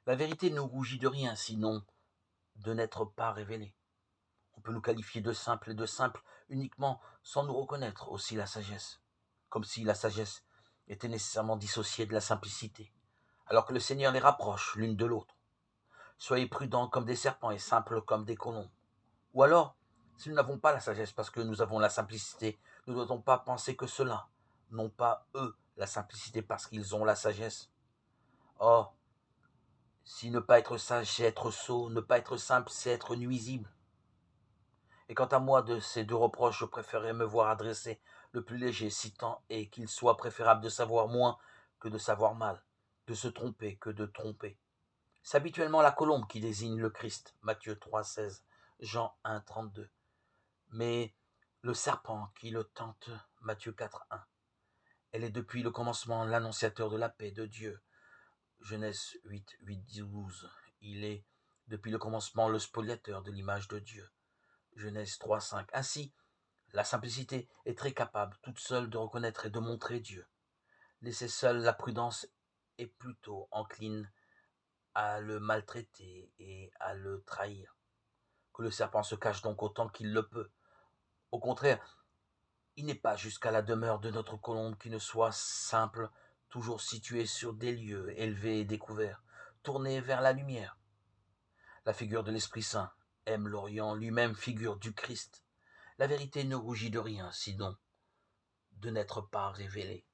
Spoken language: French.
La vérité ne rougit de rien, sinon de n'être pas révélée. On peut nous qualifier de simples et de simples uniquement sans nous reconnaître aussi la sagesse, comme si la sagesse était nécessairement dissociée de la simplicité, alors que le Seigneur les rapproche l'une de l'autre. Soyez prudents comme des serpents et simples comme des colombes. Ou alors, si nous n'avons pas la sagesse parce que nous avons la simplicité, nous ne devons pas penser que cela, non pas eux, la simplicité parce qu'ils ont la sagesse. Or, si ne pas être sage, c'est être sot, ne pas être simple, c'est être nuisible. Et quant à moi, de ces deux reproches, je préférerais me voir adresser le plus léger, si tant est qu'il soit préférable de savoir moins que de savoir mal, de se tromper que de tromper. C'est habituellement la colombe qui désigne le Christ, Matthieu 3,16, Jean 1,32. Mais le serpent qui le tente, Matthieu 4,1. Elle est depuis le commencement l'annonciateur de la paix de Dieu, Genèse 8,12. Il est depuis le commencement le spoliateur de l'image de Dieu, Genèse 3,5. Ainsi, la simplicité est très capable, toute seule, de reconnaître et de montrer Dieu. Laissée seule, la prudence est plutôt encline à le maltraiter et à le trahir. Que le serpent se cache donc autant qu'il le peut. Au contraire, il n'est pas jusqu'à la demeure de notre colombe qui ne soit simple, toujours située sur des lieux élevés et découverts, tournée vers la lumière. La figure de l'Esprit Saint aime l'Orient, lui-même figure du Christ. La vérité ne rougit de rien, sinon de n'être pas révélée.